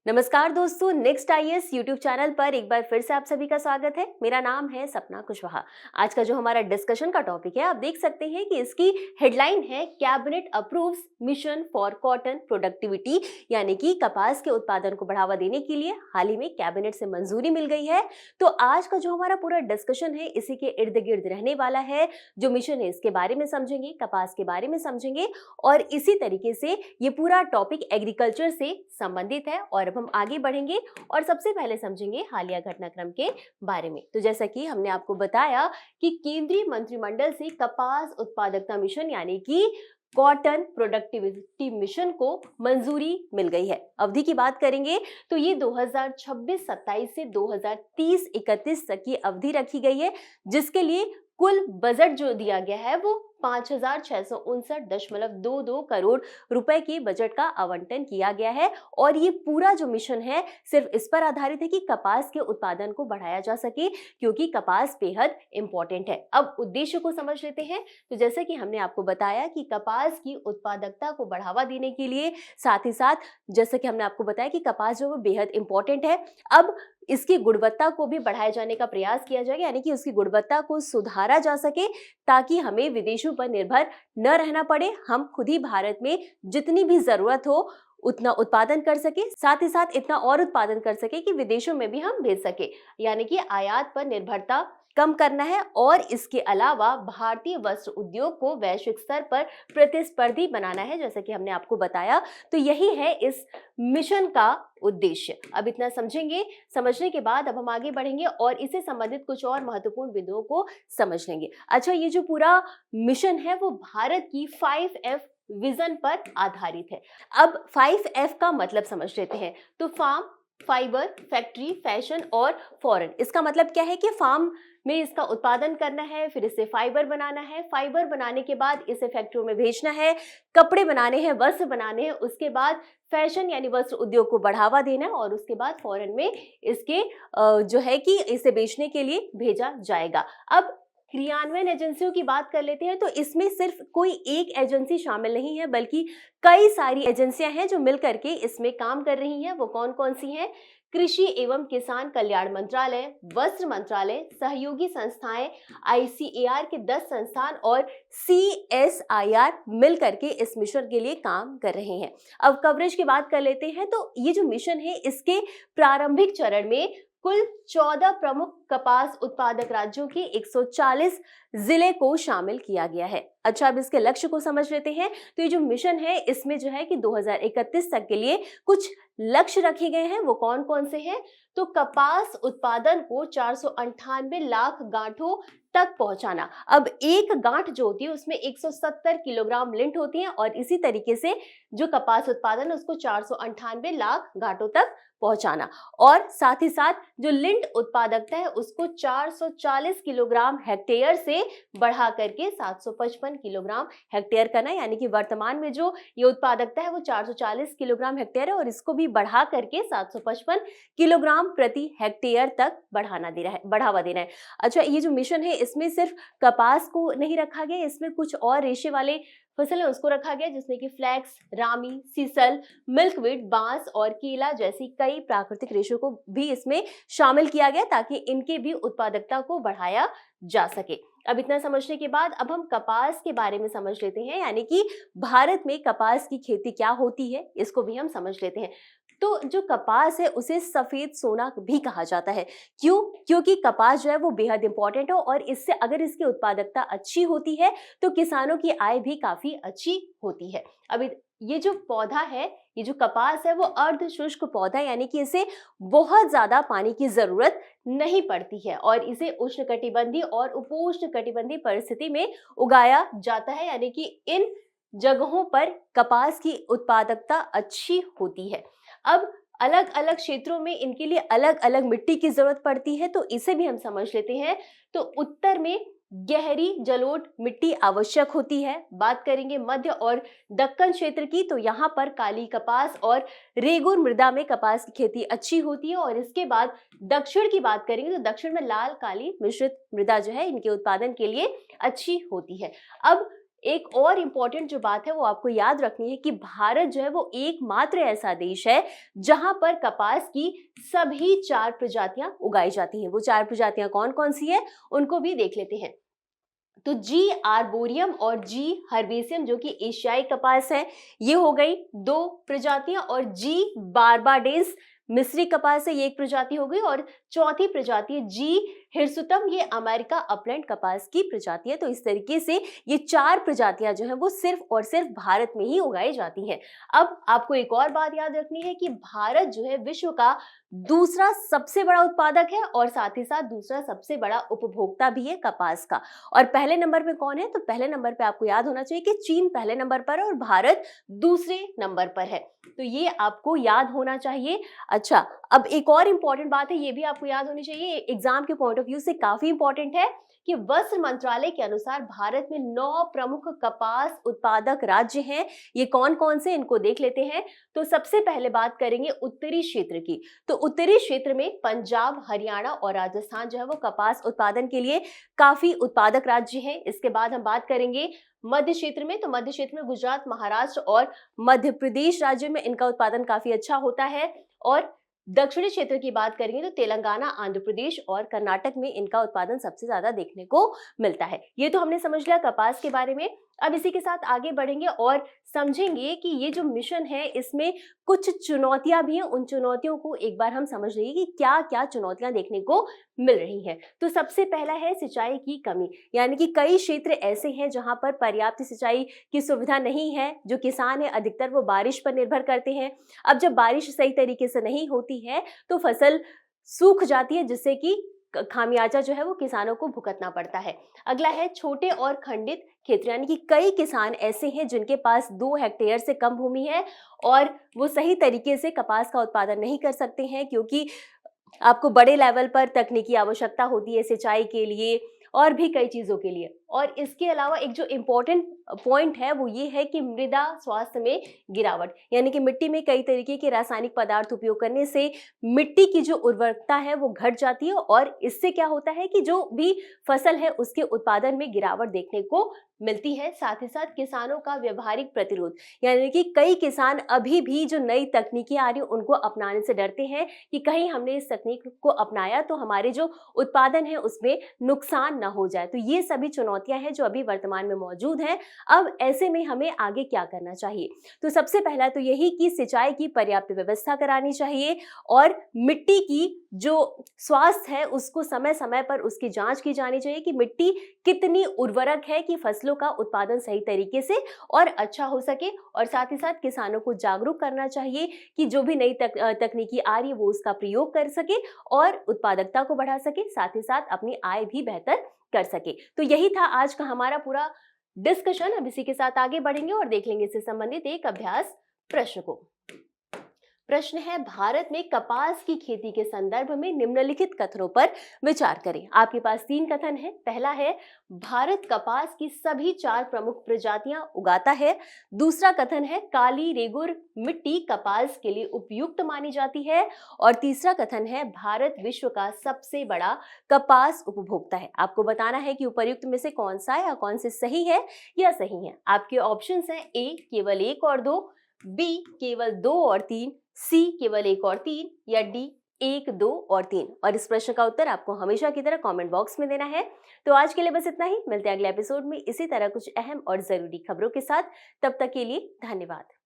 नमस्कार दोस्तों, next IAS YouTube channel पर एक बार फिर से आप सभी का स्वागत है। मेरा नाम है सपना कुशवाहा। आज का जो हमारा डिस्कशन का टॉपिक है, आप देख सकते हैं कि इसकी हेडलाइन है cabinet approves mission for cotton productivity, यानी कि कपास के उत्पादन को बढ़ावा देने के लिए हाल ही में कैबिनेट से मंजूरी मिल गई है। तो आज का जो हमारा पूरा डिस्कशन है इसी के इर्द गिर्द रहने वाला है। जो मिशन है इसके बारे में समझेंगे, कपास के बारे में समझेंगे और इसी तरीके से ये पूरा टॉपिक एग्रीकल्चर से संबंधित है। और अब हम आगे बढ़ेंगे और सबसे पहले समझेंगे हालिया घटनाक्रम के बारे में। तो जैसा कि हमने आपको बताया कि केंद्रीय मंत्रिमंडल से कपास उत्पादकता मिशन यानी कि कॉटन प्रोडक्टिविटी मिशन को मंजूरी मिल गई है। अवधि की बात करेंगे तो ये 2026-27 से 2030-31 तक की अवधि रखी गई है, जिसके लिए कुल बजट जो दिया गया है वो 5,659.22 करोड़ रुपए के बजट का आवंटन किया गया है। और ये पूरा जो मिशन है सिर्फ इस पर आधारित है कि कपास के उत्पादन को बढ़ाया जा सके, क्योंकि कपास बेहद इंपॉर्टेंट है। अब उद्देश्य को समझ लेते हैं। तो जैसे कि हमने आपको बताया कि कपास की उत्पादकता को बढ़ावा देने के लिए, साथ ही साथ जैसे कि हमने आपको बताया कि कपास जो वो बेहद इंपॉर्टेंट है, अब इसकी गुणवत्ता को भी बढ़ाए जाने का प्रयास किया जाएगा, यानी कि उसकी गुणवत्ता को सुधारा जा सके ताकि हमें विदेशों पर निर्भर न रहना पड़े। हम खुद ही भारत में जितनी भी जरूरत हो उतना उत्पादन कर सके, साथ ही साथ इतना और उत्पादन कर सके कि विदेशों में भी हम भेज सके, यानी कि आयात पर निर्भरता कम करना है। और इसके अलावा भारतीय वस्त्र उद्योग को वैश्विक स्तर पर प्रतिस्पर्धी बनाना है, जैसे कि हमने आपको बताया। तो यही है इस मिशन का उद्देश्य। अब इतना समझेंगे, समझने के बाद अब हम आगे बढ़ेंगे और इससे संबंधित कुछ और महत्वपूर्ण बिंदुओं को समझ लेंगे। अच्छा, ये जो पूरा मिशन है वो भारत की 5F विजन पर आधारित है। अब 5F का मतलब समझ लेते हैं। तो फार्म, फाइबर, फैक्ट्री, फैशन और फॉरेन। इसका मतलब क्या है कि फार्म में इसका उत्पादन करना है, फिर इसे फाइबर बनाना है, फाइबर बनाने के बाद इसे फैक्ट्रियों में भेजना है, कपड़े बनाने हैं, वस्त्र बनाने हैं, उसके बाद फैशन यानी वस्त्र उद्योग को बढ़ावा देना है और उसके बाद फॉरेन में इसके जो है कि इसे बेचने के लिए भेजा जाएगा। अब क्रियान्वयन एजेंसियों की बात कर लेते हैं। तो इसमें सिर्फ कोई एक एजेंसी शामिल नहीं है, बल्कि कई सारी एजेंसियां हैं जो मिलकर के इसमें काम कर रही हैं। वो कौन कौन सी हैं? कृषि एवं किसान कल्याण मंत्रालय, वस्त्र मंत्रालय, सहयोगी संस्थाएं, ICAR के 10 संस्थान और CSIR मिलकर के इस मिशन के लिए काम कर रहे हैं। अब कवरेज की बात कर लेते हैं। तो ये जो मिशन है इसके प्रारंभिक चरण में कुल 14 प्रमुख कपास उत्पादक राज्यों के 140 जिले को शामिल किया गया है। अच्छा, अब इसके लक्ष्य को समझ लेते हैं। तो ये जो मिशन है इसमें जो है कि 2031 तक के लिए कुछ लक्ष्य रखे गए हैं। वो कौन कौन से हैं? तो कपास उत्पादन को 498 लाख गांठों तक पहुंचाना। अब एक गांठ जो होती है उसमें 170 किलोग्राम लिंट होती है और इसी तरीके से जो कपास उत्पादन है उसको 498 लाख गांठों तक पहुंचाना। और साथ ही साथ जो लिंट उत्पादकता है उसको 440 किलोग्राम हेक्टेयर से बढ़ा करके 755 किलोग्राम हेक्टेयर करना, यानी कि वर्तमान में जो ये उत्पादकता है वो 440 किलोग्राम हेक्टेयर है और इसको भी बढ़ा करके 755 किलोग्राम प्रति हेक्टेयर तक बढ़ावा देना है। अच्छा, ये जो मिशन है इसमें सिर्फ कपास को नहीं रखा गया, इसमें कुछ और रेशे वाले फसल है उसको रखा गया, जिसमें कि फ्लैक्स, रामी, सीसल, मिल्कवीड, बांस और केला जैसी कई प्राकृतिक रेशों को भी इसमें शामिल किया गया ताकि इनके भी उत्पादकता को बढ़ाया जा सके। अब इतना समझने के बाद अब हम कपास के बारे में समझ लेते हैं, यानी कि भारत में कपास की खेती क्या होती है इसको भी हम समझ लेते हैं। तो जो कपास है उसे सफेद सोना भी कहा जाता है। क्यों? क्योंकि कपास जो है वो बेहद इंपॉर्टेंट है और इससे अगर इसकी उत्पादकता अच्छी होती है तो किसानों की आय भी काफी अच्छी होती है। अब ये जो पौधा है, ये जो कपास है वो अर्ध शुष्क पौधा है, यानी कि इसे बहुत ज्यादा पानी की जरूरत नहीं पड़ती है और इसे उष्णकटिबंधीय और उपोष्णकटिबंधीय परिस्थिति में उगाया जाता है, यानी कि इन जगहों पर कपास की उत्पादकता अच्छी होती है। अब अलग अलग क्षेत्रों में इनके लिए अलग अलग मिट्टी की जरूरत पड़ती है, तो इसे भी हम समझ लेते हैं। तो उत्तर में गहरी जलोढ़ मिट्टी आवश्यक होती है। बात करेंगे मध्य और दक्कन क्षेत्र की, तो यहाँ पर काली कपास और रेगुर मृदा में कपास की खेती अच्छी होती है। और इसके बाद दक्षिण की बात करेंगे तो दक्षिण में लाल काली मिश्रित मृदा जो है इनके उत्पादन के लिए अच्छी होती है। अब एक और इम्पॉर्टेंट जो बात है वो आपको याद रखनी है कि भारत जो है वो एकमात्र ऐसा देश है जहां पर कपास की सभी 4 प्रजातियां उगाई जाती हैं। वो 4 प्रजातियां कौन कौन सी है उनको भी देख लेते हैं। तो जी आर्बोरियम और जी हर्बेसियम जो कि एशियाई कपास है, ये हो गई 2 प्रजातियां, और जी बारबाडेंस मिस्री कपास है, ये एक प्रजाति हो गई, और चौथी प्रजाति है जी हिरसुतम, ये अमेरिका अपलैंड कपास की प्रजाति है। तो इस तरीके से ये 4 प्रजातियां जो है वो सिर्फ और सिर्फ भारत में ही उगाई जाती हैं। अब आपको एक और बात याद रखनी है कि भारत जो है विश्व का दूसरा सबसे बड़ा उत्पादक है और साथ ही साथ दूसरा सबसे बड़ा उपभोक्ता भी है कपास का। और पहले नंबर पे कौन है? तो पहले नंबर पे आपको याद होना चाहिए कि चीन पहले नंबर पर है और भारत दूसरे नंबर पर है। तो ये आपको याद होना चाहिए। अच्छा, अब एक और इम्पॉर्टेंट बात है, ये भी आपको याद होनी चाहिए, एग्जाम के पॉइंट ऑफ व्यू से काफी इंपॉर्टेंट है कि वस्त्र मंत्रालय के अनुसार भारत में 9 प्रमुख कपास उत्पादक राज्य हैं। ये कौन कौन से, इनको देख लेते हैं। तो सबसे पहले बात करेंगे उत्तरी क्षेत्र की। तो उत्तरी क्षेत्र में पंजाब, हरियाणा और राजस्थान जो है वो कपास उत्पादन के लिए काफी उत्पादक राज्य हैं। इसके बाद हम बात करेंगे मध्य क्षेत्र में। तो मध्य क्षेत्र में गुजरात, महाराष्ट्र और मध्य प्रदेश राज्य में इनका उत्पादन काफी अच्छा होता है। और दक्षिणी क्षेत्र की बात करेंगे तो तेलंगाना, आंध्र प्रदेश और कर्नाटक में इनका उत्पादन सबसे ज्यादा देखने को मिलता है। ये तो हमने समझ लिया कपास के बारे में। अब इसी के साथ आगे बढ़ेंगे और समझेंगे कि ये जो मिशन है इसमें कुछ चुनौतियां भी हैं। उन चुनौतियों को एक बार हम समझ लेंगे कि क्या क्या चुनौतियां देखने को मिल रही हैं। तो सबसे पहला है सिंचाई की कमी, यानी कि कई क्षेत्र ऐसे हैं जहां पर पर्याप्त सिंचाई की सुविधा नहीं है। जो किसान है अधिकतर वो बारिश पर निर्भर करते हैं। अब जब बारिश सही तरीके से नहीं होती है तो फसल सूख जाती है, जिससे कि खामियाजा जो है वो किसानों को भुगतना पड़ता है। अगला है छोटे और खंडित क्षेत्र, यानी कि कई किसान ऐसे हैं जिनके पास 2 हेक्टेयर से कम भूमि है और वो सही तरीके से कपास का उत्पादन नहीं कर सकते हैं, क्योंकि आपको बड़े लेवल पर तकनीकी आवश्यकता होती है सिंचाई के लिए और भी कई चीजों के लिए। और इसके अलावा एक जो इम्पोर्टेंट पॉइंट है वो ये है कि मृदा स्वास्थ्य में गिरावट, यानी कि मिट्टी में कई तरीके के रासायनिक पदार्थ उपयोग करने से मिट्टी की जो उर्वरकता है वो घट जाती है और इससे क्या होता है कि जो भी फसल है उसके उत्पादन में गिरावट देखने को मिलती है। साथ ही साथ किसानों का व्यवहारिक प्रतिरोध, यानी कि कई किसान अभी भी जो नई तकनीकी आ रही है उनको अपनाने से डरते हैं कि कहीं हमने इस तकनीक को अपनाया तो हमारे जो उत्पादन है उसमें नुकसान न हो जाए। तो ये सभी चुनौतियां हैं जो अभी वर्तमान में मौजूद हैं। अब ऐसे में हमें आगे क्या करना चाहिए? तो सबसे पहला तो यही कि सिंचाई की पर्याप्त व्यवस्था करानी चाहिए और मिट्टी की जो स्वास्थ्य है उसको समय समय पर उसकी जांच की जानी चाहिए कि मिट्टी कितनी उर्वरक है कि फसलों का उत्पादन सही तरीके से और अच्छा हो सके। और साथ ही साथ किसानों को जागरूक करना चाहिए कि जो भी नई तकनीकी आ रही है वो उसका प्रयोग कर सके और उत्पादकता को बढ़ा सके, साथ ही साथ अपनी आय भी बेहतर कर सके। तो यही था आज का हमारा पूरा डिस्कशन। अब इसी के साथ आगे बढ़ेंगे और देख लेंगे इससे संबंधित एक अभ्यास प्रश्न को। प्रश्न है, भारत में कपास की खेती के संदर्भ में निम्नलिखित कथनों पर विचार करें। आपके पास 3 कथन है। पहला है, भारत कपास की सभी 4 प्रमुख प्रजातियां उगाता है। दूसरा कथन है, काली रेगुर मिट्टी कपास के लिए उपयुक्त मानी जाती है। और तीसरा कथन है, भारत विश्व का सबसे बड़ा कपास उपभोक्ता है। आपको बताना है कि उपर्युक्त में से कौन सा या कौन से सही है या सही है। आपके ऑप्शंस हैं ए केवल 1 और 2, बी केवल 2 और 3, सी केवल 1 और 3 या डी 1, 2 और 3। और इस प्रश्न का उत्तर आपको हमेशा की तरह कमेंट बॉक्स में देना है। तो आज के लिए बस इतना ही। मिलते हैं अगले एपिसोड में इसी तरह कुछ अहम और जरूरी खबरों के साथ। तब तक के लिए धन्यवाद।